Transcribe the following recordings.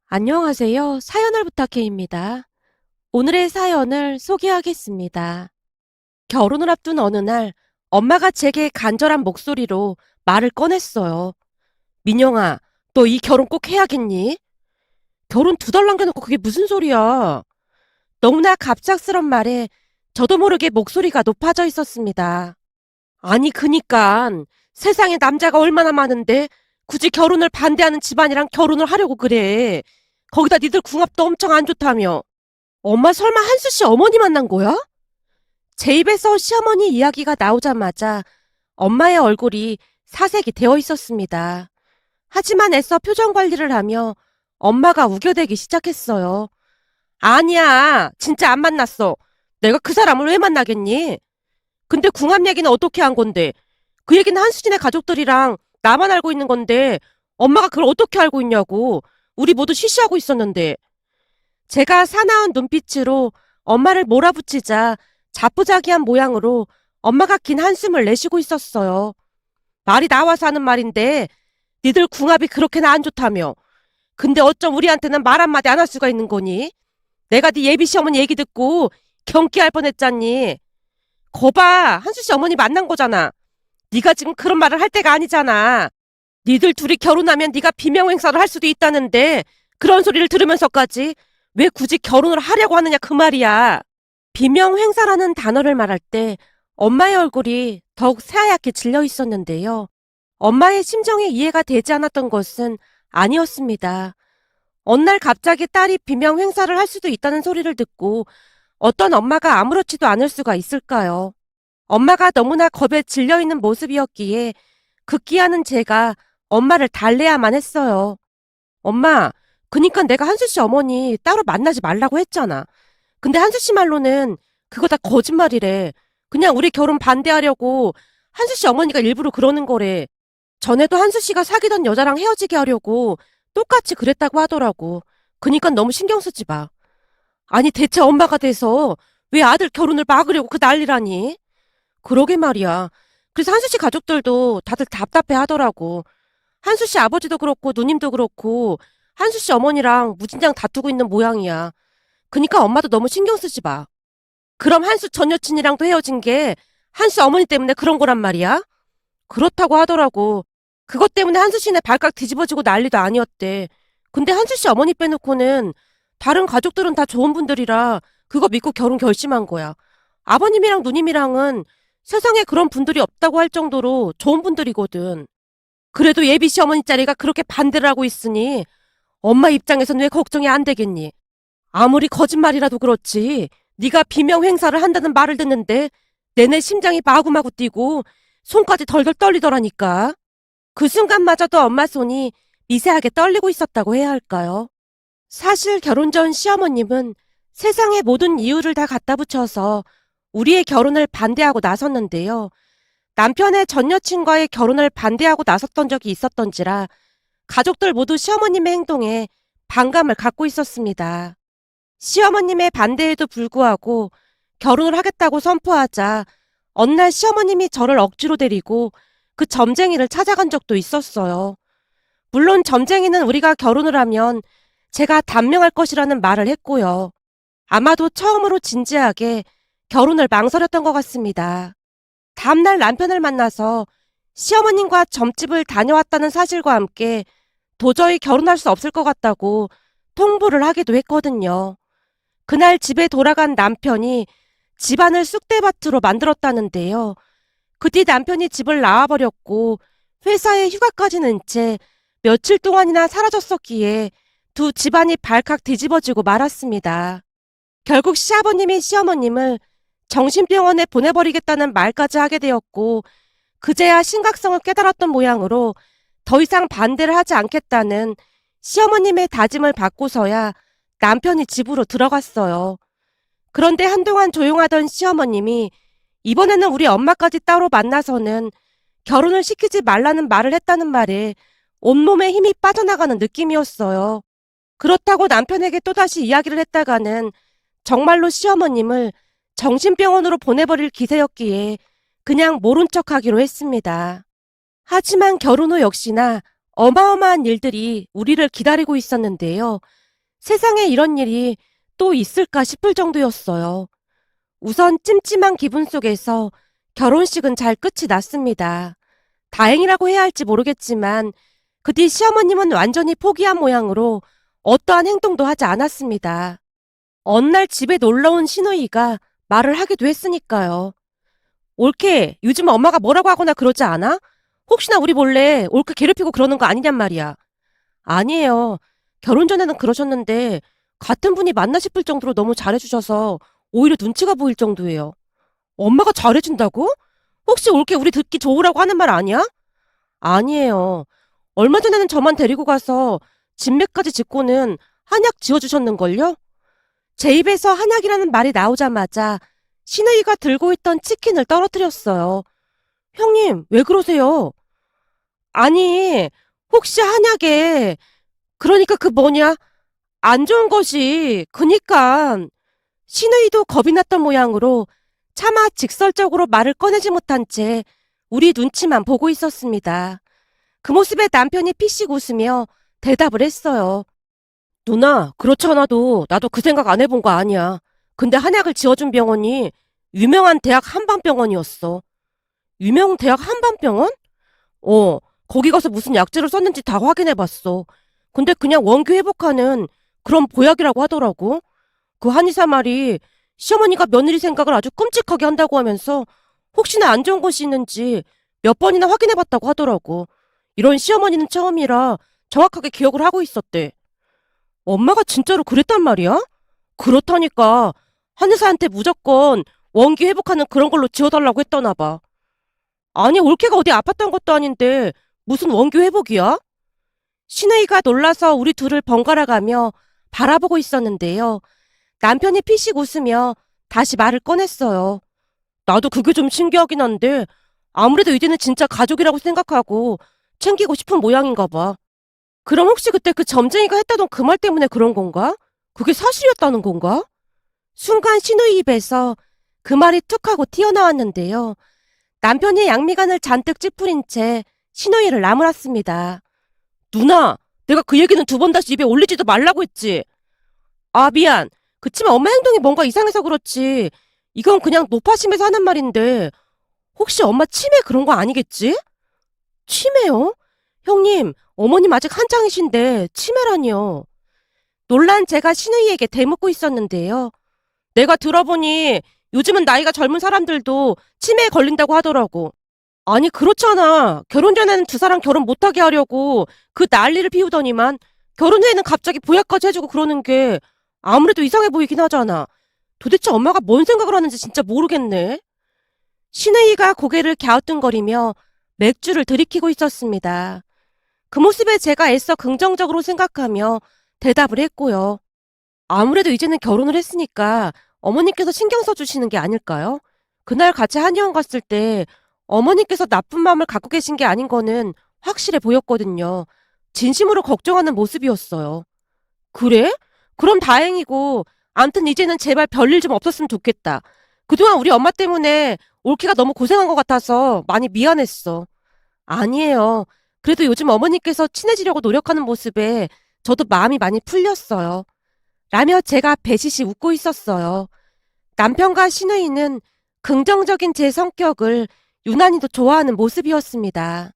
안녕하세요. 사연을 부탁해입니다. 오늘의 사연을 소개하겠습니다. 결혼을 앞둔 어느 날 엄마가 제게 간절한 목소리로 말을 꺼냈어요. 민영아, 너 이 결혼 꼭 해야겠니? 결혼 2달 남겨놓고 그게 무슨 소리야? 너무나 갑작스런 말에 저도 모르게 목소리가 높아져 있었습니다. 아니 그니깐 세상에 남자가 얼마나 많은데 굳이 결혼을 반대하는 집안이랑 결혼을 하려고 그래. 거기다 니들 궁합도 엄청 안 좋다며. 엄마 설마 한수 씨 어머니 만난 거야? 제 입에서 시어머니 이야기가 나오자마자 엄마의 얼굴이 사색이 되어 있었습니다. 하지만 애써 표정 관리를 하며 엄마가 우겨대기 시작했어요. 아니야, 진짜 안 만났어. 내가 그 사람을 왜 만나겠니? 근데 궁합 얘기는 어떻게 한 건데? 그 얘기는 한수진의 가족들이랑 나만 알고 있는 건데 엄마가 그걸 어떻게 알고 있냐고. 우리 모두 쉬쉬하고 있었는데. 제가 사나운 눈빛으로 엄마를 몰아붙이자 자포자기한 모양으로 엄마가 긴 한숨을 내쉬고 있었어요. 말이 나와서 하는 말인데 니들 궁합이 그렇게나 안 좋다며. 근데 어쩜 우리한테는 말 한마디 안 할 수가 있는 거니? 내가 네 예비 시어머니 얘기 듣고 경기할 뻔했잖니. 거봐, 한수 씨 어머니 만난 거잖아. 네가 지금 그런 말을 할 때가 아니잖아. 니들 둘이 결혼하면 네가 비명 행사를 할 수도 있다는데 그런 소리를 들으면서까지 왜 굳이 결혼을 하려고 하느냐 그 말이야. 비명 행사라는 단어를 말할 때 엄마의 얼굴이 더욱 새하얗게 질려 있었는데요. 엄마의 심정이 이해가 되지 않았던 것은 아니었습니다. 어느 날 갑자기 딸이 비명 행사를 할 수도 있다는 소리를 듣고 어떤 엄마가 아무렇지도 않을 수가 있을까요? 엄마가 너무나 겁에 질려있는 모습이었기에 극기하는 제가 엄마를 달래야만 했어요. 엄마, 그니까 내가 한수 씨 어머니 따로 만나지 말라고 했잖아. 근데 한수 씨 말로는 그거 다 거짓말이래. 그냥 우리 결혼 반대하려고 한수 씨 어머니가 일부러 그러는 거래. 전에도 한수 씨가 사귀던 여자랑 헤어지게 하려고 똑같이 그랬다고 하더라고. 그니까 너무 신경 쓰지 마. 아니 대체 엄마가 돼서 왜 아들 결혼을 막으려고 그 난리라니? 그러게 말이야. 그래서 한수 씨 가족들도 다들 답답해 하더라고. 한수 씨 아버지도 그렇고 누님도 그렇고 한수 씨 어머니랑 무진장 다투고 있는 모양이야. 그니까 엄마도 너무 신경 쓰지 마. 그럼 한수 전 여친이랑도 헤어진 게 한수 어머니 때문에 그런 거란 말이야? 그렇다고 하더라고. 그것 때문에 한수 씨네 발칵 뒤집어지고 난리도 아니었대. 근데 한수 씨 어머니 빼놓고는 다른 가족들은 다 좋은 분들이라 그거 믿고 결혼 결심한 거야. 아버님이랑 누님이랑은 세상에 그런 분들이 없다고 할 정도로 좋은 분들이거든. 그래도 예비 시어머니 자리가 그렇게 반대를 하고 있으니 엄마 입장에선 왜 걱정이 안 되겠니? 아무리 거짓말이라도 그렇지. 네가 비명 행사를 한다는 말을 듣는데 내내 심장이 마구마구 뛰고 손까지 덜덜 떨리더라니까. 그 순간마저도 엄마 손이 미세하게 떨리고 있었다고 해야 할까요? 사실 결혼 전 시어머님은 세상의 모든 이유를 다 갖다 붙여서 우리의 결혼을 반대하고 나섰는데요. 남편의 전 여친과의 결혼을 반대하고 나섰던 적이 있었던지라 가족들 모두 시어머님의 행동에 반감을 갖고 있었습니다. 시어머님의 반대에도 불구하고 결혼을 하겠다고 선포하자 어느 날 시어머님이 저를 억지로 데리고 그 점쟁이를 찾아간 적도 있었어요. 물론 점쟁이는 우리가 결혼을 하면 제가 단명할 것이라는 말을 했고요. 아마도 처음으로 진지하게 결혼을 망설였던 것 같습니다. 다음날 남편을 만나서 시어머님과 점집을 다녀왔다는 사실과 함께 도저히 결혼할 수 없을 것 같다고 통보를 하기도 했거든요. 그날 집에 돌아간 남편이 집안을 쑥대밭으로 만들었다는데요. 그 뒤 남편이 집을 나와버렸고 회사에 휴가까지 낸 채 며칠 동안이나 사라졌었기에 두 집안이 발칵 뒤집어지고 말았습니다. 결국 시아버님이 시어머님을 정신병원에 보내버리겠다는 말까지 하게 되었고 그제야 심각성을 깨달았던 모양으로 더 이상 반대를 하지 않겠다는 시어머님의 다짐을 받고서야 남편이 집으로 들어갔어요. 그런데 한동안 조용하던 시어머님이 이번에는 우리 엄마까지 따로 만나서는 결혼을 시키지 말라는 말을 했다는 말에 온몸에 힘이 빠져나가는 느낌이었어요. 그렇다고 남편에게 또다시 이야기를 했다가는 정말로 시어머님을 정신병원으로 보내버릴 기세였기에 그냥 모른 척하기로 했습니다. 하지만 결혼 후 역시나 어마어마한 일들이 우리를 기다리고 있었는데요. 세상에 이런 일이 또 있을까 싶을 정도였어요. 우선 찜찜한 기분 속에서 결혼식은 잘 끝이 났습니다. 다행이라고 해야 할지 모르겠지만 그 뒤 시어머님은 완전히 포기한 모양으로 어떠한 행동도 하지 않았습니다. 어느 날 집에 놀러온 시누이가 말을 하기도 했으니까요. 올케, 요즘 엄마가 뭐라고 하거나 그러지 않아? 혹시나 우리 몰래 올케 괴롭히고 그러는 거 아니냔 말이야. 아니에요. 결혼 전에는 그러셨는데 같은 분이 맞나 싶을 정도로 너무 잘해주셔서 오히려 눈치가 보일 정도예요. 엄마가 잘해준다고? 혹시 올케 우리 듣기 좋으라고 하는 말 아니야? 아니에요. 얼마 전에는 저만 데리고 가서 진맥까지 짓고는 한약 지어주셨는걸요? 제 입에서 한약이라는 말이 나오자마자 시누이가 들고 있던 치킨을 떨어뜨렸어요. 형님, 왜 그러세요? 아니, 혹시 한약에, 그러니까 그 뭐냐, 안 좋은 것이, 그니까, 시누이도 겁이 났던 모양으로 차마 직설적으로 말을 꺼내지 못한 채 우리 눈치만 보고 있었습니다. 그 모습에 남편이 피식 웃으며 대답을 했어요. 누나, 그렇잖아도 나도 그 생각 안 해본 거 아니야. 근데 한약을 지어준 병원이 유명한 대학 한방병원이었어. 유명 대학 한방병원? 어, 거기 가서 무슨 약재를 썼는지 다 확인해봤어. 근데 그냥 원기 회복하는 그런 보약이라고 하더라고. 그 한의사 말이 시어머니가 며느리 생각을 아주 끔찍하게 한다고 하면서 혹시나 안 좋은 것이 있는지 몇 번이나 확인해봤다고 하더라고. 이런 시어머니는 처음이라 정확하게 기억을 하고 있었대. 엄마가 진짜로 그랬단 말이야? 그렇다니까 한의사한테 무조건 원기 회복하는 그런 걸로 지어달라고 했더나 봐. 아니 올케가 어디 아팠던 것도 아닌데 무슨 원기 회복이야? 시누이가 놀라서 우리 둘을 번갈아 가며 바라보고 있었는데요. 남편이 피식 웃으며 다시 말을 꺼냈어요. 나도 그게 좀 신기하긴 한데 아무래도 이제는 진짜 가족이라고 생각하고 챙기고 싶은 모양인가 봐. 그럼 혹시 그때 그 점쟁이가 했다던 그 말 때문에 그런 건가? 그게 사실이었다는 건가? 순간 시누이 입에서 그 말이 툭 하고 튀어나왔는데요. 남편이 양미간을 잔뜩 찌푸린 채 시누이를 나무랐습니다. 누나, 내가 그 얘기는 두 번 다시 입에 올리지도 말라고 했지. 아, 미안. 그치만 엄마 행동이 뭔가 이상해서 그렇지. 이건 그냥 노파심에서 하는 말인데 혹시 엄마 치매 그런 거 아니겠지? 치매요? 형님, 어머님 아직 한창이신데 치매라니요. 놀란 제가 시누이에게 대묻고 있었는데요. 내가 들어보니 요즘은 나이가 젊은 사람들도 치매에 걸린다고 하더라고. 아니 그렇잖아. 결혼 전에는 두 사람 결혼 못하게 하려고 그 난리를 피우더니만 결혼 후에는 갑자기 보약까지 해주고 그러는 게 아무래도 이상해 보이긴 하잖아. 도대체 엄마가 뭔 생각을 하는지 진짜 모르겠네. 시누이가 고개를 갸우뚱거리며 맥주를 들이키고 있었습니다. 그 모습에 제가 애써 긍정적으로 생각하며 대답을 했고요. 아무래도 이제는 결혼을 했으니까 어머니께서 신경 써주시는 게 아닐까요? 그날 같이 한의원 갔을 때 어머니께서 나쁜 마음을 갖고 계신 게 아닌 거는 확실해 보였거든요. 진심으로 걱정하는 모습이었어요. 그래? 그럼 다행이고, 암튼 이제는 제발 별일 좀 없었으면 좋겠다. 그동안 우리 엄마 때문에 올케가 너무 고생한 것 같아서 많이 미안했어. 아니에요. 그래도 요즘 어머니께서 친해지려고 노력하는 모습에 저도 마음이 많이 풀렸어요. 라며 제가 배시시 웃고 있었어요. 남편과 시누이는 긍정적인 제 성격을 유난히도 좋아하는 모습이었습니다.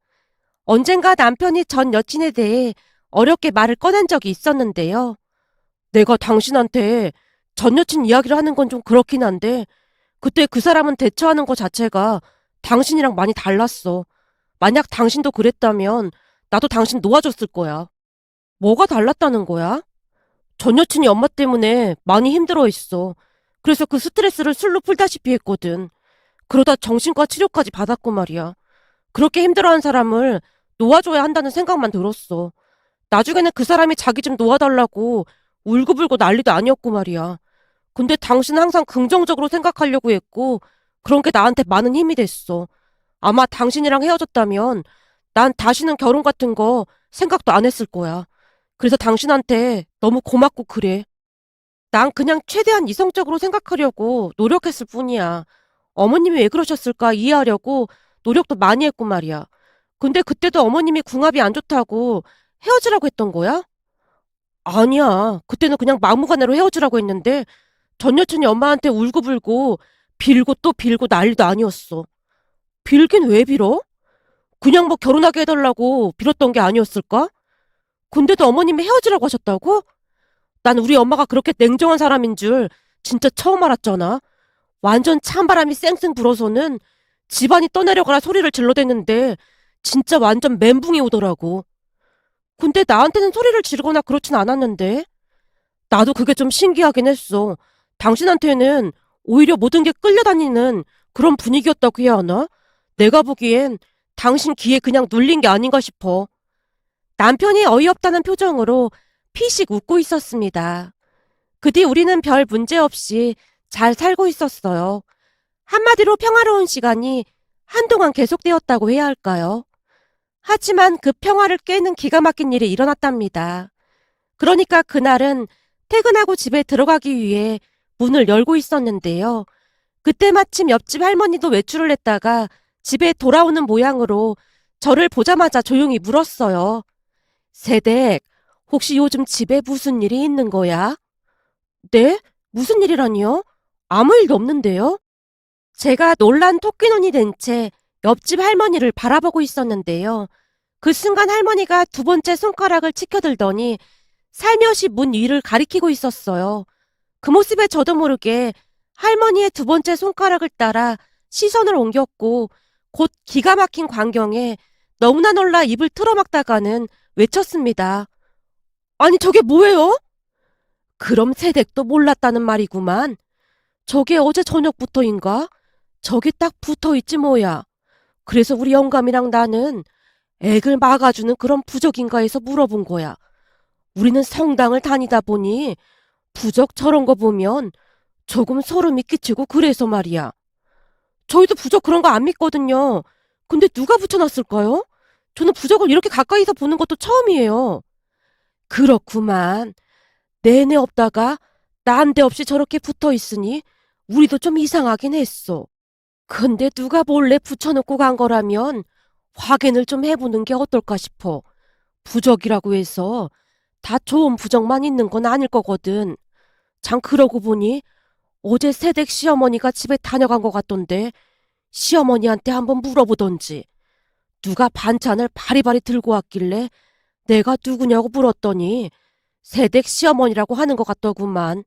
언젠가 남편이 전 여친에 대해 어렵게 말을 꺼낸 적이 있었는데요. 내가 당신한테 전 여친 이야기를 하는 건 좀 그렇긴 한데 그때 그 사람은 대처하는 것 자체가 당신이랑 많이 달랐어. 만약 당신도 그랬다면 나도 당신 놓아줬을 거야. 뭐가 달랐다는 거야? 전 여친이 엄마 때문에 많이 힘들어했어. 그래서 그 스트레스를 술로 풀다시피 했거든. 그러다 정신과 치료까지 받았고 말이야. 그렇게 힘들어한 사람을 놓아줘야 한다는 생각만 들었어. 나중에는 그 사람이 자기 좀 놓아달라고 울고불고 난리도 아니었고 말이야. 근데 당신은 항상 긍정적으로 생각하려고 했고 그런 게 나한테 많은 힘이 됐어. 아마 당신이랑 헤어졌다면 난 다시는 결혼 같은 거 생각도 안 했을 거야. 그래서 당신한테 너무 고맙고 그래. 난 그냥 최대한 이성적으로 생각하려고 노력했을 뿐이야. 어머님이 왜 그러셨을까 이해하려고 노력도 많이 했고 말이야. 근데 그때도 어머님이 궁합이 안 좋다고 헤어지라고 했던 거야? 아니야. 그때는 그냥 막무가내로 헤어지라고 했는데 전 여친이 엄마한테 울고불고 빌고 또 빌고 난리도 아니었어. 빌긴 왜 빌어? 그냥 뭐 결혼하게 해달라고 빌었던 게 아니었을까? 근데도 어머님이 헤어지라고 하셨다고? 난 우리 엄마가 그렇게 냉정한 사람인 줄 진짜 처음 알았잖아. 완전 찬바람이 쌩쌩 불어서는 집안이 떠내려가라 소리를 질러댔는데 진짜 완전 멘붕이 오더라고. 근데 나한테는 소리를 지르거나 그렇진 않았는데. 나도 그게 좀 신기하긴 했어. 당신한테는 오히려 모든 게 끌려다니는 그런 분위기였다고 해야 하나? 내가 보기엔 당신 귀에 그냥 눌린 게 아닌가 싶어. 남편이 어이없다는 표정으로 피식 웃고 있었습니다. 그 뒤 우리는 별 문제 없이 잘 살고 있었어요. 한마디로 평화로운 시간이 한동안 계속되었다고 해야 할까요? 하지만 그 평화를 깨는 기가 막힌 일이 일어났답니다. 그러니까 그날은 퇴근하고 집에 들어가기 위해 문을 열고 있었는데요. 그때 마침 옆집 할머니도 외출을 했다가 집에 돌아오는 모양으로 저를 보자마자 조용히 물었어요. 세댁, 혹시 요즘 집에 무슨 일이 있는 거야? 네? 무슨 일이라니요? 아무 일도 없는데요? 제가 놀란 토끼눈이 된 채 옆집 할머니를 바라보고 있었는데요. 그 순간 할머니가 두 번째 손가락을 치켜들더니 살며시 문 위를 가리키고 있었어요. 그 모습에 저도 모르게 할머니의 두 번째 손가락을 따라 시선을 옮겼고 곧 기가 막힌 광경에 너무나 놀라 입을 틀어막다가는 외쳤습니다. 아니 저게 뭐예요? 그럼 새댁도 몰랐다는 말이구만. 저게 어제 저녁부터인가? 저게 딱 붙어있지 뭐야. 그래서 우리 영감이랑 나는 액을 막아주는 그런 부적인가 해서 물어본 거야. 우리는 성당을 다니다 보니 부적 저런 거 보면 조금 소름이 끼치고 그래서 말이야. 저희도 부적 그런 거 안 믿거든요. 근데 누가 붙여놨을까요? 저는 부적을 이렇게 가까이서 보는 것도 처음이에요. 그렇구만. 내내 없다가 난데없이 저렇게 붙어있으니 우리도 좀 이상하긴 했어. 근데 누가 몰래 붙여놓고 간 거라면 확인을 좀 해보는 게 어떨까 싶어. 부적이라고 해서 다 좋은 부적만 있는 건 아닐 거거든. 참 그러고 보니 어제 새댁 시어머니가 집에 다녀간 것 같던데 시어머니한테 한번 물어보던지. 누가 반찬을 바리바리 들고 왔길래 내가 누구냐고 물었더니 새댁 시어머니라고 하는 것 같더구만.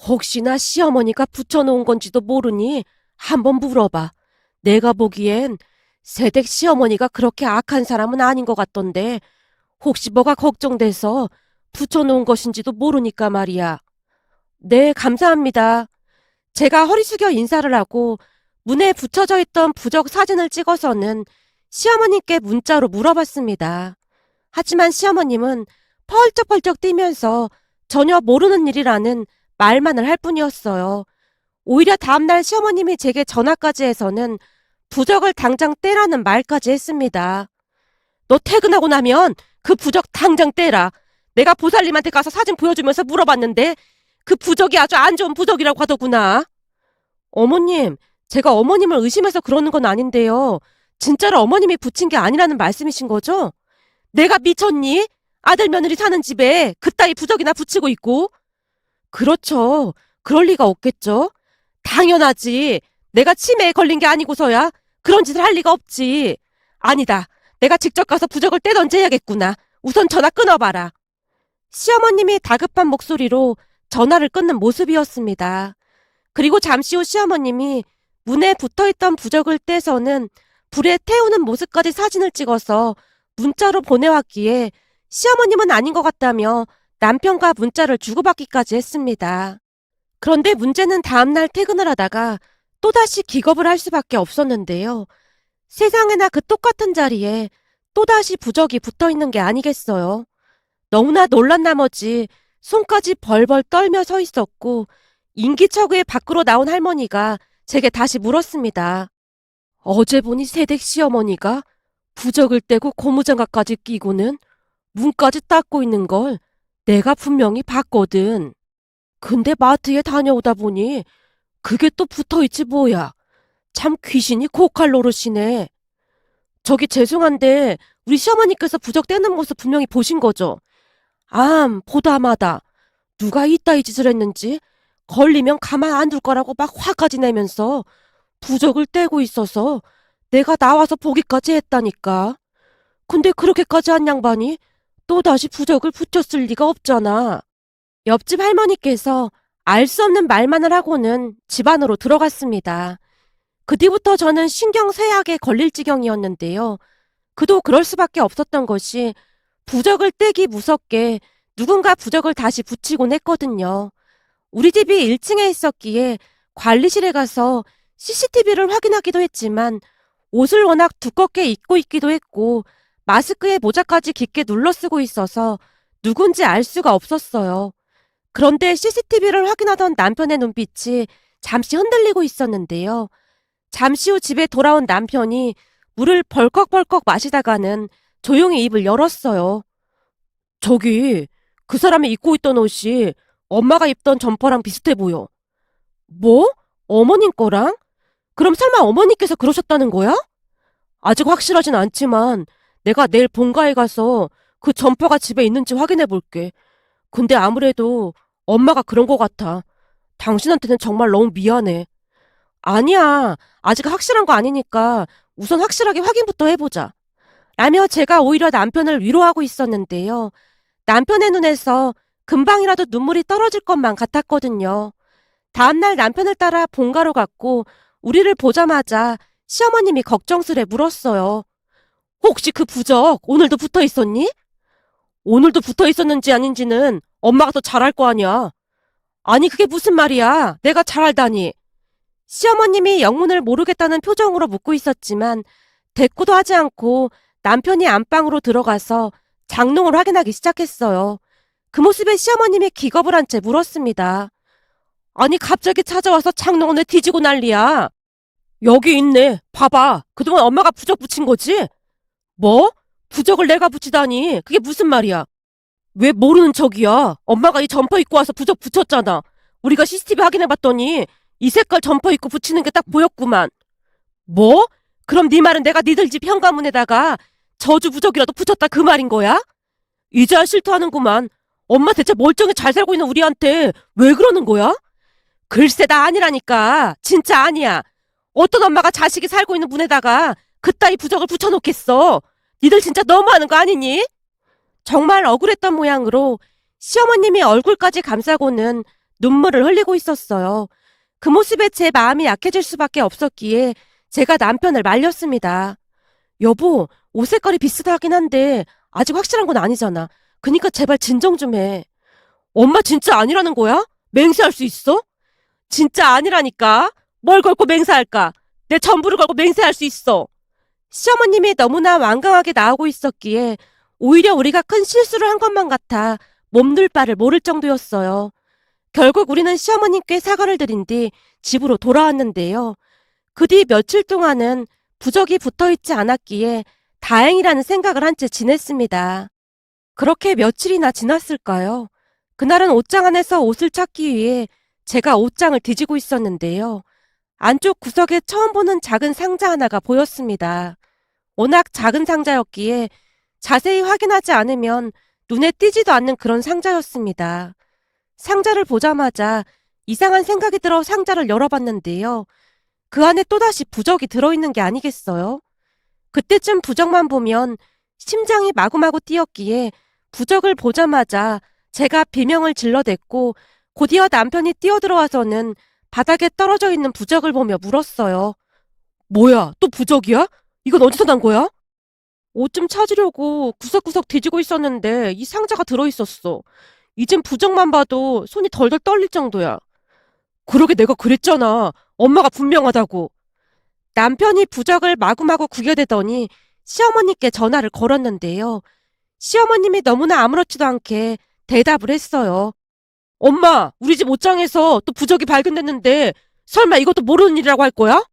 혹시나 시어머니가 붙여놓은 건지도 모르니 한번 물어봐. 내가 보기엔 새댁 시어머니가 그렇게 악한 사람은 아닌 것 같던데 혹시 뭐가 걱정돼서 붙여놓은 것인지도 모르니까 말이야. 네, 감사합니다. 제가 허리 숙여 인사를 하고 문에 붙여져 있던 부적 사진을 찍어서는 시어머님께 문자로 물어봤습니다. 하지만 시어머님은 펄쩍펄쩍 뛰면서 전혀 모르는 일이라는 말만을 할 뿐이었어요. 오히려 다음날 시어머님이 제게 전화까지 해서는 부적을 당장 떼라는 말까지 했습니다. 너 퇴근하고 나면 그 부적 당장 떼라. 내가 보살님한테 가서 사진 보여주면서 물어봤는데 그 부적이 아주 안 좋은 부적이라고 하더구나. 어머님, 제가 어머님을 의심해서 그러는 건 아닌데요. 진짜로 어머님이 붙인 게 아니라는 말씀이신 거죠? 내가 미쳤니? 아들 며느리 사는 집에 그따위 부적이나 붙이고 있고. 그렇죠. 그럴 리가 없겠죠. 당연하지. 내가 치매에 걸린 게 아니고서야 그런 짓을 할 리가 없지. 아니다. 내가 직접 가서 부적을 떼던지 해야겠구나. 우선 전화 끊어봐라. 시어머님이 다급한 목소리로 전화를 끊는 모습이었습니다. 그리고 잠시 후 시어머님이 문에 붙어있던 부적을 떼서는 불에 태우는 모습까지 사진을 찍어서 문자로 보내왔기에 시어머님은 아닌 것 같다며 남편과 문자를 주고받기까지 했습니다. 그런데 문제는 다음날 퇴근을 하다가 또다시 기겁을 할 수밖에 없었는데요. 세상에나 그 똑같은 자리에 또다시 부적이 붙어있는 게 아니겠어요. 너무나 놀란 나머지 손까지 벌벌 떨며 서 있었고 인기척에 밖으로 나온 할머니가 제게 다시 물었습니다. 어제 보니 새댁 시어머니가 부적을 떼고 고무장갑까지 끼고는 문까지 닦고 있는 걸 내가 분명히 봤거든. 근데 마트에 다녀오다 보니 그게 또 붙어있지 뭐야. 참 귀신이 고칼 노릇이네. 저기 죄송한데 우리 시어머니께서 부적 떼는 모습 분명히 보신 거죠? 보다마다 누가 이따위 짓을 했는지 걸리면 가만 안 둘 거라고 막 화까지 내면서 부적을 떼고 있어서 내가 나와서 보기까지 했다니까. 근데 그렇게까지 한 양반이 또다시 부적을 붙였을 리가 없잖아. 옆집 할머니께서 알 수 없는 말만을 하고는 집 안으로 들어갔습니다. 그 뒤부터 저는 신경쇠약에 걸릴 지경이었는데요. 그도 그럴 수밖에 없었던 것이 부적을 떼기 무섭게 누군가 부적을 다시 붙이곤 했거든요. 우리 집이 1층에 있었기에 관리실에 가서 CCTV를 확인하기도 했지만 옷을 워낙 두껍게 입고 있기도 했고 마스크에 모자까지 깊게 눌러 쓰고 있어서 누군지 알 수가 없었어요. 그런데 CCTV를 확인하던 남편의 눈빛이 잠시 흔들리고 있었는데요. 잠시 후 집에 돌아온 남편이 물을 벌컥벌컥 마시다가는 조용히 입을 열었어요. 저기, 그 사람이 입고 있던 옷이 엄마가 입던 점퍼랑 비슷해 보여. 뭐? 어머님 거랑? 그럼 설마 어머니께서 그러셨다는 거야? 아직 확실하진 않지만 내가 내일 본가에 가서 그 점퍼가 집에 있는지 확인해 볼게. 근데 아무래도 엄마가 그런 것 같아. 당신한테는 정말 너무 미안해. 아니야. 아직 확실한 거 아니니까 우선 확실하게 확인부터 해보자. 라며 제가 오히려 남편을 위로하고 있었는데요. 남편의 눈에서 금방이라도 눈물이 떨어질 것만 같았거든요. 다음날 남편을 따라 본가로 갔고 우리를 보자마자 시어머님이 걱정스레 물었어요. 혹시 그 부적 오늘도 붙어 있었니? 오늘도 붙어 있었는지 아닌지는 엄마가 더 잘 알 거 아니야. 아니 그게 무슨 말이야. 내가 잘 알다니. 시어머님이 영문을 모르겠다는 표정으로 묻고 있었지만 대꾸도 하지 않고 남편이 안방으로 들어가서 장롱을 확인하기 시작했어요. 그 모습에 시어머님이 기겁을 한 채 물었습니다. 아니 갑자기 찾아와서 장롱을 왜 뒤지고 난리야. 여기 있네. 봐봐. 그동안 엄마가 부적 붙인 거지? 뭐? 부적을 내가 붙이다니. 그게 무슨 말이야? 왜 모르는 척이야? 엄마가 이 점퍼 입고 와서 부적 붙였잖아. 우리가 CCTV 확인해봤더니 이 색깔 점퍼 입고 붙이는 게 딱 보였구만. 뭐? 그럼 네 말은 내가 니들 집 현관문에다가 저주 부적이라도 붙였다 그 말인 거야? 이제야 실토하는구만. 엄마 대체 멀쩡히 잘 살고 있는 우리한테 왜 그러는 거야? 글쎄 나 아니라니까. 진짜 아니야. 어떤 엄마가 자식이 살고 있는 문에다가 그따위 부적을 붙여놓겠어. 니들 진짜 너무하는 거 아니니? 정말 억울했던 모양으로 시어머님이 얼굴까지 감싸고는 눈물을 흘리고 있었어요. 그 모습에 제 마음이 약해질 수밖에 없었기에 제가 남편을 말렸습니다. 여보, 옷 색깔이 비슷하긴 한데 아직 확실한 건 아니잖아. 그니까 제발 진정 좀 해. 엄마 진짜 아니라는 거야? 맹세할 수 있어? 진짜 아니라니까. 뭘 걸고 맹세할까? 내 전부를 걸고 맹세할 수 있어. 시어머님이 너무나 완강하게 나오고 있었기에 오히려 우리가 큰 실수를 한 것만 같아 몸둘 바를 모를 정도였어요. 결국 우리는 시어머님께 사과를 드린 뒤 집으로 돌아왔는데요. 그 뒤 며칠 동안은 부적이 붙어있지 않았기에 다행이라는 생각을 한 채 지냈습니다. 그렇게 며칠이나 지났을까요? 그날은 옷장 안에서 옷을 찾기 위해 제가 옷장을 뒤지고 있었는데요. 안쪽 구석에 처음 보는 작은 상자 하나가 보였습니다. 워낙 작은 상자였기에 자세히 확인하지 않으면 눈에 띄지도 않는 그런 상자였습니다. 상자를 보자마자 이상한 생각이 들어 상자를 열어봤는데요. 그 안에 또다시 부적이 들어있는 게 아니겠어요? 그때쯤 부적만 보면 심장이 마구마구 뛰었기에 부적을 보자마자 제가 비명을 질러댔고 곧이어 남편이 뛰어들어와서는 바닥에 떨어져 있는 부적을 보며 물었어요. 뭐야, 또 부적이야? 이건 어디서 난 거야? 옷 좀 찾으려고 구석구석 뒤지고 있었는데 이 상자가 들어있었어. 이젠 부적만 봐도 손이 덜덜 떨릴 정도야. 그러게 내가 그랬잖아. 엄마가 분명하다고. 남편이 부적을 마구마구 구겨대더니 시어머니께 전화를 걸었는데요. 시어머님이 너무나 아무렇지도 않게 대답을 했어요. 엄마, 우리 집 옷장에서 또 부적이 발견됐는데 설마 이것도 모르는 일이라고 할 거야?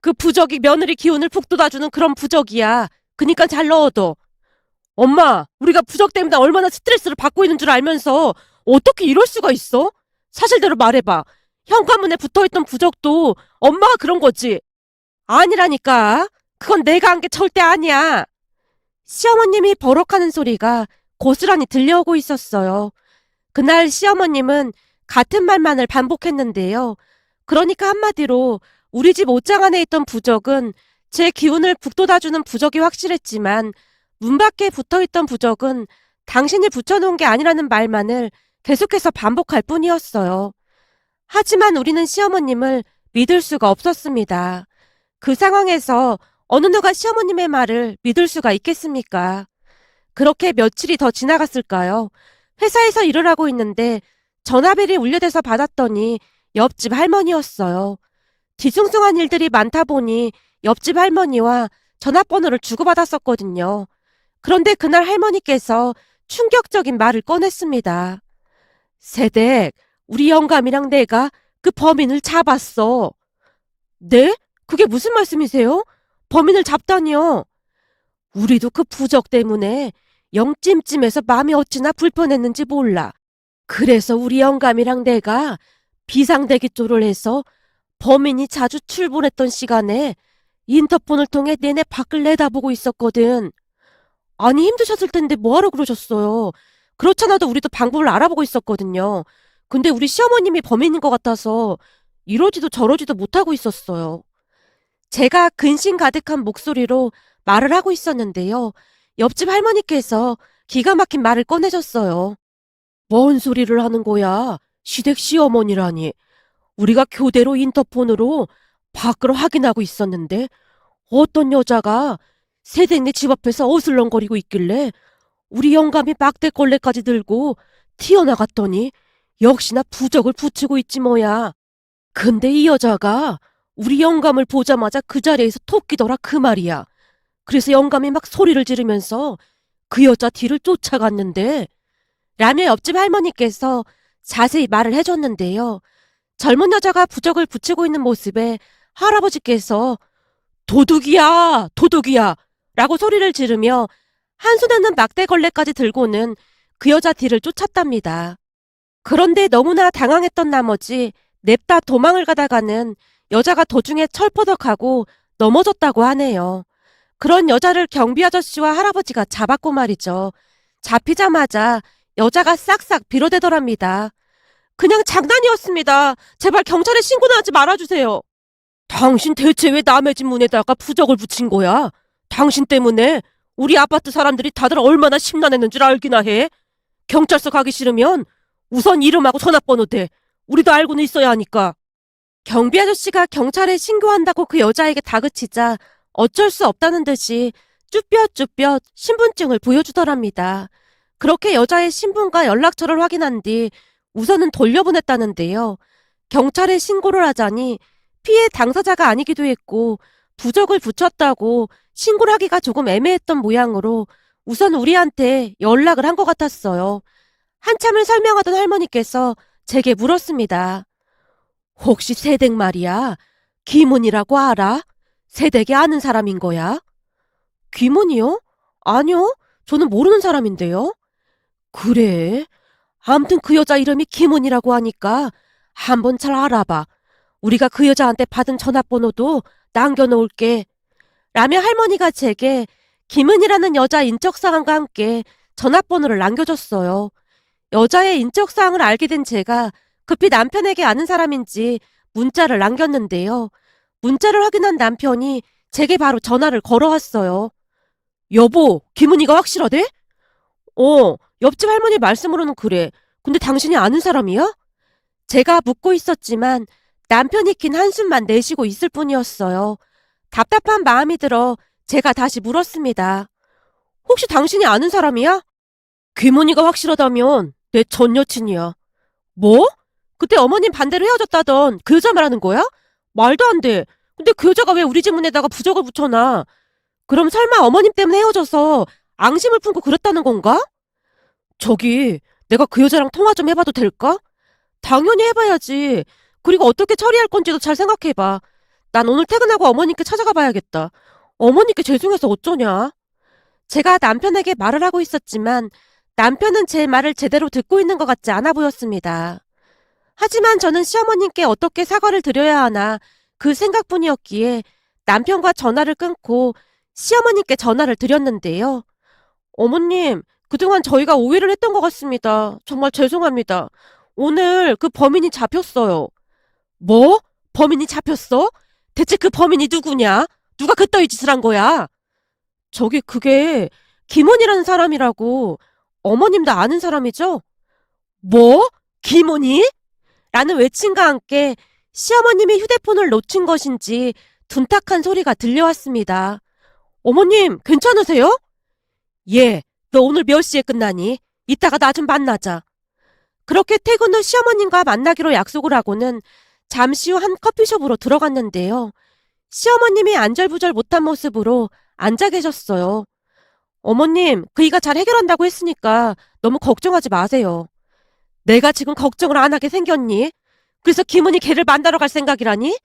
그 부적이 며느리 기운을 푹 돋아주는 그런 부적이야. 그니까 잘 넣어둬. 엄마, 우리가 부적 때문에 얼마나 스트레스를 받고 있는 줄 알면서 어떻게 이럴 수가 있어? 사실대로 말해봐. 현관문에 붙어있던 부적도 엄마가 그런 거지. 아니라니까. 그건 내가 한 게 절대 아니야. 시어머님이 버럭하는 소리가 고스란히 들려오고 있었어요. 그날 시어머님은 같은 말만을 반복했는데요. 그러니까 한마디로 우리 집 옷장 안에 있던 부적은 제 기운을 북돋아주는 부적이 확실했지만 문 밖에 붙어있던 부적은 당신이 붙여놓은 게 아니라는 말만을 계속해서 반복할 뿐이었어요. 하지만 우리는 시어머님을 믿을 수가 없었습니다. 그 상황에서 어느 누가 시어머님의 말을 믿을 수가 있겠습니까? 그렇게 며칠이 더 지나갔을까요? 회사에서 일을 하고 있는데 전화벨이 울려대서 받았더니 옆집 할머니였어요. 뒤숭숭한 일들이 많다 보니 옆집 할머니와 전화번호를 주고받았었거든요. 그런데 그날 할머니께서 충격적인 말을 꺼냈습니다. 세댁, 우리 영감이랑 내가 그 범인을 잡았어. 네? 그게 무슨 말씀이세요? 범인을 잡다니요. 우리도 그 부적 때문에 영 찜찜해서 마음이 어찌나 불편했는지 몰라. 그래서 우리 영감이랑 내가 비상대기조를 해서 범인이 자주 출근했던 시간에 인터폰을 통해 내내 밖을 내다보고 있었거든. 아니 힘드셨을 텐데 뭐하러 그러셨어요. 그렇잖아도 우리도 방법을 알아보고 있었거든요. 근데 우리 시어머님이 범인인 것 같아서 이러지도 저러지도 못하고 있었어요. 제가 근심 가득한 목소리로 말을 하고 있었는데요. 옆집 할머니께서 기가 막힌 말을 꺼내셨어요. 뭔 소리를 하는 거야? 시댁 시어머니라니. 우리가 교대로 인터폰으로 밖을 확인하고 있었는데 어떤 여자가 새댁네 집 앞에서 어슬렁거리고 있길래 우리 영감이 막대걸레까지 들고 튀어나갔더니 역시나 부적을 붙이고 있지 뭐야. 근데 이 여자가 우리 영감을 보자마자 그 자리에서 토끼더라 그 말이야. 그래서 영감이 막 소리를 지르면서 그 여자 뒤를 쫓아갔는데 라며 옆집 할머니께서 자세히 말을 해줬는데요. 젊은 여자가 부적을 붙이고 있는 모습에 할아버지께서 도둑이야! 도둑이야! 라고 소리를 지르며 한 손에는 막대걸레까지 들고는 그 여자 뒤를 쫓았답니다. 그런데 너무나 당황했던 나머지 냅다 도망을 가다가는 여자가 도중에 철퍼덕하고 넘어졌다고 하네요. 그런 여자를 경비 아저씨와 할아버지가 잡았고 말이죠. 잡히자마자 여자가 싹싹 빌어대더랍니다. 그냥 장난이었습니다. 제발 경찰에 신고나 하지 말아주세요. 당신 대체 왜 남의 집 문에다가 부적을 붙인 거야? 당신 때문에 우리 아파트 사람들이 다들 얼마나 심란했는 줄 알기나 해? 경찰서 가기 싫으면 우선 이름하고 전화번호 대. 우리도 알고는 있어야 하니까. 경비 아저씨가 경찰에 신고한다고 그 여자에게 다그치자 어쩔 수 없다는 듯이 쭈뼛쭈뼛 신분증을 보여주더랍니다. 그렇게 여자의 신분과 연락처를 확인한 뒤 우선은 돌려보냈다는데요. 경찰에 신고를 하자니 피해 당사자가 아니기도 했고 부적을 붙였다고 신고를 하기가 조금 애매했던 모양으로 우선 우리한테 연락을 한 것 같았어요. 한참을 설명하던 할머니께서 제게 물었습니다. 혹시 새댁 말이야? 김은이라고 알아? 새댁이 아는 사람인 거야? 귀문이요? 아니요. 저는 모르는 사람인데요. 그래? 암튼 그 여자 이름이 김은이라고 하니까 한번 잘 알아봐. 우리가 그 여자한테 받은 전화번호도 남겨놓을게. 라며 할머니가 제게 김은이라는 여자 인적사항과 함께 전화번호를 남겨줬어요. 여자의 인적사항을 알게 된 제가 급히 남편에게 아는 사람인지 문자를 남겼는데요. 문자를 확인한 남편이 제게 바로 전화를 걸어왔어요. 여보, 김은이가 확실하대? 옆집 할머니 말씀으로는 그래. 근데 당신이 아는 사람이야? 제가 묻고 있었지만 남편이 긴 한숨만 내쉬고 있을 뿐이었어요. 답답한 마음이 들어 제가 다시 물었습니다. 혹시 당신이 아는 사람이야? 귀문이가 확실하다면 내 전 여친이야. 뭐? 그때 어머님 반대로 헤어졌다던 그 여자 말하는 거야? 말도 안 돼. 근데 그 여자가 왜 우리 집 문에다가 부적을 붙여놔? 그럼 설마 어머님 때문에 헤어져서 앙심을 품고 그랬다는 건가? 저기, 내가 그 여자랑 통화 좀 해봐도 될까? 당연히 해봐야지. 그리고 어떻게 처리할 건지도 잘 생각해봐. 난 오늘 퇴근하고 어머님께 찾아가 봐야겠다. 어머님께 죄송해서 어쩌냐? 제가 남편에게 말을 하고 있었지만 남편은 제 말을 제대로 듣고 있는 것 같지 않아 보였습니다. 하지만 저는 시어머님께 어떻게 사과를 드려야 하나 그 생각뿐이었기에 남편과 전화를 끊고 시어머님께 전화를 드렸는데요. 어머님, 그동안 저희가 오해를 했던 것 같습니다. 정말 죄송합니다. 오늘 그 범인이 잡혔어요. 뭐? 범인이 잡혔어? 대체 그 범인이 누구냐? 누가 그따위 짓을 한 거야? 그게 김원이라는 사람이라고. 어머님도 아는 사람이죠? 뭐? 김원이? 라는 외침과 함께 시어머님이 휴대폰을 놓친 것인지 둔탁한 소리가 들려왔습니다. 어머님, 괜찮으세요? 예, 너 오늘 몇 시에 끝나니? 이따가 나 좀 만나자. 그렇게 퇴근 후 시어머님과 만나기로 약속을 하고는 잠시 후 한 커피숍으로 들어갔는데요. 시어머님이 안절부절 못한 모습으로 앉아 계셨어요. 어머님, 그이가 잘 해결한다고 했으니까 너무 걱정하지 마세요. 내가 지금 걱정을 안 하게 생겼니? 그래서 김은희 걔를 만나러 갈 생각이라니?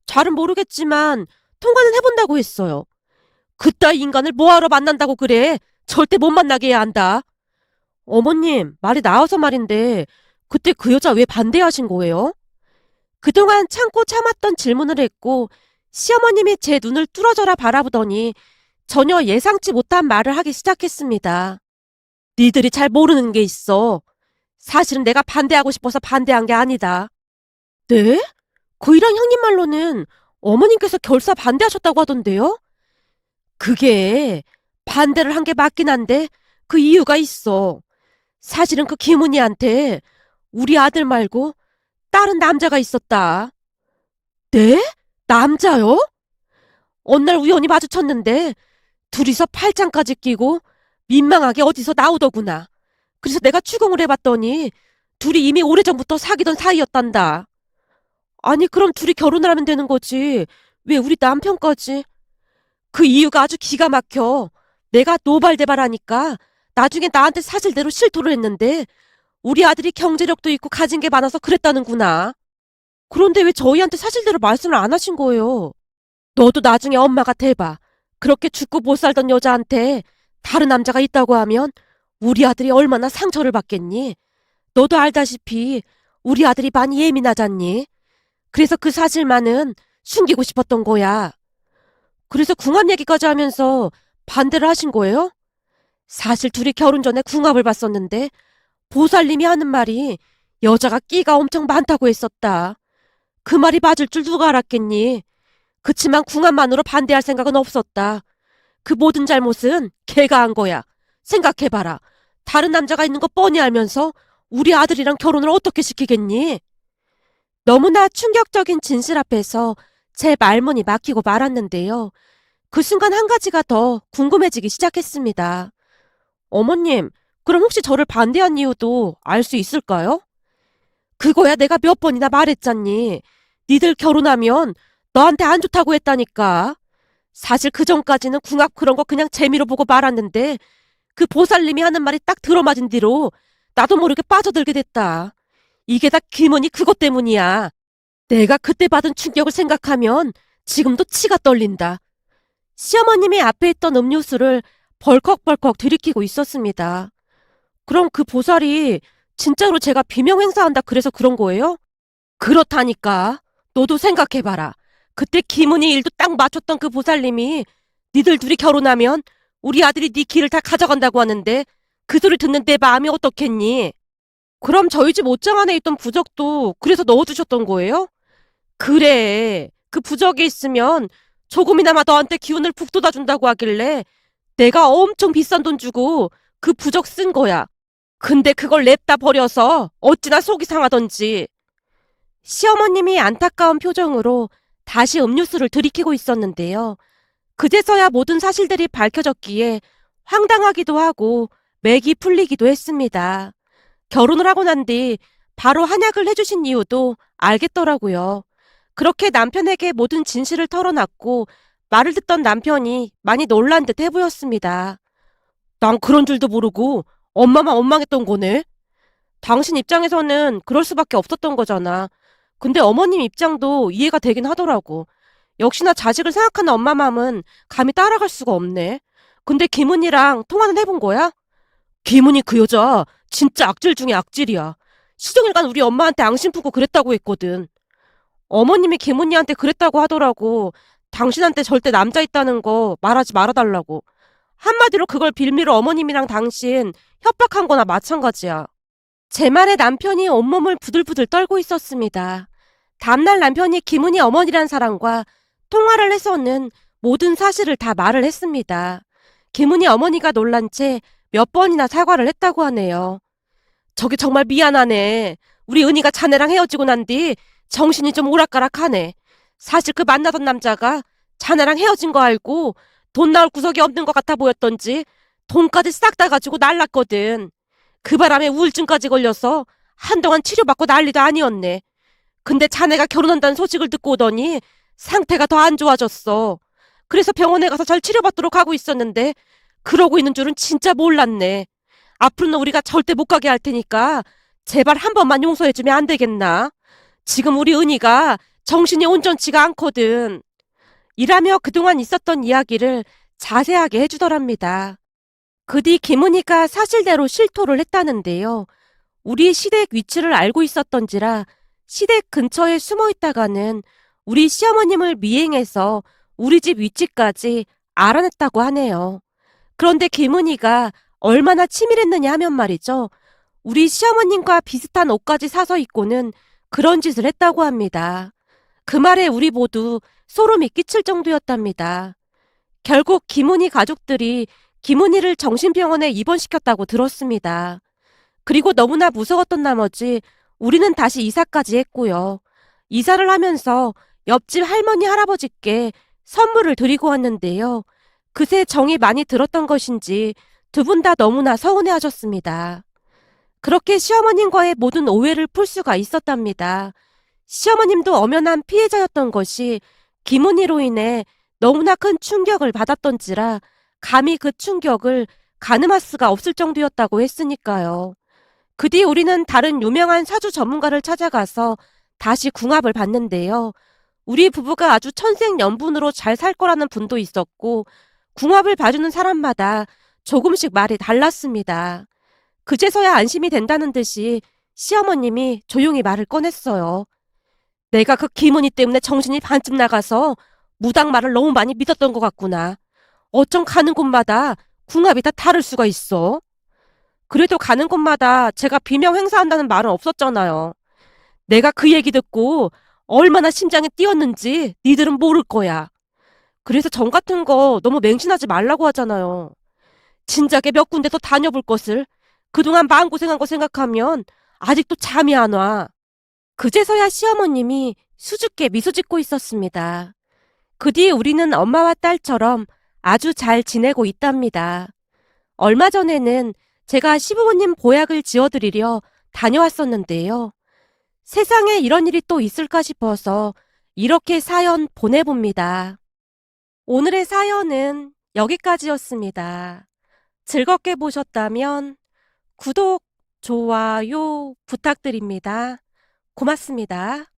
잘은 모르겠지만 통화는 해본다고 했어요. 그따위 인간을 뭐하러 만난다고 그래? 절대 못 만나게 해야 한다. 어머님, 말이 나와서 말인데 그때 그 여자 왜 반대하신 거예요? 그동안 참고 참았던 질문을 했고 시어머님이 제 눈을 뚫어져라 바라보더니 전혀 예상치 못한 말을 하기 시작했습니다. 니들이 잘 모르는 게 있어. 사실은 내가 반대하고 싶어서 반대한 게 아니다. 네? 그이랑 형님 말로는 어머님께서 결사 반대하셨다고 하던데요? 그게 반대를 한 게 맞긴 한데 그 이유가 있어. 사실은 그 김은희한테 우리 아들 말고 다른 남자가 있었다. 네? 남자요? 어느 날 우연히 마주쳤는데 둘이서 팔짱까지 끼고 민망하게 어디서 나오더구나. 그래서 내가 추궁을 해봤더니 둘이 이미 오래전부터 사귀던 사이였단다. 아니 그럼 둘이 결혼을 하면 되는 거지. 왜 우리 남편까지? 그 이유가 아주 기가 막혀. 내가 노발대발하니까 나중에 나한테 사실대로 실토를 했는데 우리 아들이 경제력도 있고 가진 게 많아서 그랬다는구나. 그런데 왜 저희한테 사실대로 말씀을 안 하신 거예요? 너도 나중에 엄마가 돼봐. 그렇게 죽고 못 살던 여자한테 다른 남자가 있다고 하면 우리 아들이 얼마나 상처를 받겠니? 너도 알다시피 우리 아들이 많이 예민하잖니? 그래서 그 사실만은 숨기고 싶었던 거야. 그래서 궁합 얘기까지 하면서 반대를 하신 거예요? 사실 둘이 결혼 전에 궁합을 봤었는데 보살님이 하는 말이 여자가 끼가 엄청 많다고 했었다. 그 말이 맞을 줄 누가 알았겠니? 그치만 궁합만으로 반대할 생각은 없었다. 그 모든 잘못은 걔가 한 거야. 생각해봐라. 다른 남자가 있는 거 뻔히 알면서 우리 아들이랑 결혼을 어떻게 시키겠니? 너무나 충격적인 진실 앞에서 제 말문이 막히고 말았는데요. 그 순간 한 가지가 더 궁금해지기 시작했습니다. 어머님, 그럼 혹시 저를 반대한 이유도 알 수 있을까요? 그거야 내가 몇 번이나 말했잖니. 니들 결혼하면 너한테 안 좋다고 했다니까. 사실 그 전까지는 궁합 그런 거 그냥 재미로 보고 말았는데 그 보살님이 하는 말이 딱 들어맞은 뒤로 나도 모르게 빠져들게 됐다. 이게 다 김은희 그것 때문이야. 내가 그때 받은 충격을 생각하면 지금도 치가 떨린다. 시어머님이 앞에 있던 음료수를 벌컥벌컥 들이키고 있었습니다. 그럼 그 보살이 진짜로 제가 비명 행사한다 그래서 그런 거예요? 그렇다니까. 너도 생각해봐라. 그때 김은희 일도 딱 맞췄던 그 보살님이 니들 둘이 결혼하면 우리 아들이 네 길을 다 가져간다고 하는데 그 소리 듣는 내 마음이 어떻겠니? 그럼 저희 집 옷장 안에 있던 부적도 그래서 넣어주셨던 거예요? 그래. 그 부적이 있으면 조금이나마 너한테 기운을 북돋아준다고 하길래 내가 엄청 비싼 돈 주고 그 부적 쓴 거야. 근데 그걸 냅다 버려서 어찌나 속이 상하던지. 시어머님이 안타까운 표정으로 다시 음료수를 들이키고 있었는데요. 그제서야 모든 사실들이 밝혀졌기에 황당하기도 하고 맥이 풀리기도 했습니다. 결혼을 하고 난 뒤 바로 한약을 해주신 이유도 알겠더라고요. 그렇게 남편에게 모든 진실을 털어놨고 말을 듣던 남편이 많이 놀란 듯 해보였습니다. 난 그런 줄도 모르고 엄마만 원망했던 거네. 당신 입장에서는 그럴 수밖에 없었던 거잖아. 근데 어머님 입장도 이해가 되긴 하더라고. 역시나 자식을 생각하는 엄마 마음은 감히 따라갈 수가 없네. 근데 김은이랑 통화는 해본 거야? 김은이 그 여자 진짜 악질 중에 악질이야. 시종일관 우리 엄마한테 앙심 품고 그랬다고 했거든. 어머님이 김은이한테 그랬다고 하더라고. 당신한테 절대 남자 있다는 거 말하지 말아달라고. 한마디로 그걸 빌미로 어머님이랑 당신 협박한 거나 마찬가지야. 제 말에 남편이 온몸을 부들부들 떨고 있었습니다. 다음날 남편이 김은희 어머니란 사람과 통화를 해서는 모든 사실을 다 말을 했습니다. 김은희 어머니가 놀란 채 몇 번이나 사과를 했다고 하네요. 저기 정말 미안하네. 우리 은희가 자네랑 헤어지고 난 뒤 정신이 좀 오락가락하네. 사실 그 만나던 남자가 자네랑 헤어진 거 알고 돈 나올 구석이 없는 것 같아 보였던지 돈까지 싹 다 가지고 날랐거든. 그 바람에 우울증까지 걸려서 한동안 치료받고 난리도 아니었네. 근데 자네가 결혼한다는 소식을 듣고 오더니 상태가 더 안 좋아졌어. 그래서 병원에 가서 잘 치료받도록 하고 있었는데 그러고 있는 줄은 진짜 몰랐네. 앞으로는 우리가 절대 못 가게 할 테니까 제발 한 번만 용서해주면 안 되겠나? 지금 우리 은희가 정신이 온전치가 않거든. 이라며 그동안 있었던 이야기를 자세하게 해주더랍니다. 그 뒤 김은희가 사실대로 실토를 했다는데요. 우리 시댁 위치를 알고 있었던지라 시댁 근처에 숨어 있다가는 우리 시어머님을 미행해서 우리 집 위치까지 알아냈다고 하네요. 그런데 김은희가 얼마나 치밀했느냐 하면 말이죠. 우리 시어머님과 비슷한 옷까지 사서 입고는 그런 짓을 했다고 합니다. 그 말에 우리 모두 소름이 끼칠 정도였답니다. 결국 김은희 가족들이 김은희를 정신병원에 입원시켰다고 들었습니다. 그리고 너무나 무서웠던 나머지 우리는 다시 이사까지 했고요. 이사를 하면서 옆집 할머니 할아버지께 선물을 드리고 왔는데요. 그새 정이 많이 들었던 것인지 두 분 다 너무나 서운해하셨습니다. 그렇게 시어머님과의 모든 오해를 풀 수가 있었답니다. 시어머님도 엄연한 피해자였던 것이 김은희로 인해 너무나 큰 충격을 받았던지라 감히 그 충격을 가늠할 수가 없을 정도였다고 했으니까요. 그 뒤 우리는 다른 유명한 사주 전문가를 찾아가서 다시 궁합을 봤는데요. 우리 부부가 아주 천생연분으로 잘 살 거라는 분도 있었고 궁합을 봐주는 사람마다 조금씩 말이 달랐습니다. 그제서야 안심이 된다는 듯이 시어머님이 조용히 말을 꺼냈어요. 내가 그 김은희 때문에 정신이 반쯤 나가서 무당 말을 너무 많이 믿었던 것 같구나. 어쩜 가는 곳마다 궁합이 다 다를 수가 있어? 그래도 가는 곳마다 제가 비명 행사한다는 말은 없었잖아요. 내가 그 얘기 듣고 얼마나 심장이 뛰었는지 니들은 모를 거야. 그래서 정 같은 거 너무 맹신하지 말라고 하잖아요. 진작에 몇 군데 더 다녀볼 것을 그동안 마음고생한 거 생각하면 아직도 잠이 안 와. 그제서야 시어머님이 수줍게 미소 짓고 있었습니다. 그 뒤 우리는 엄마와 딸처럼 아주 잘 지내고 있답니다. 얼마 전에는 제가 시부모님 보약을 지어드리려 다녀왔었는데요. 세상에 이런 일이 또 있을까 싶어서 이렇게 사연 보내봅니다. 오늘의 사연은 여기까지였습니다. 즐겁게 보셨다면 구독, 좋아요 부탁드립니다. 고맙습니다.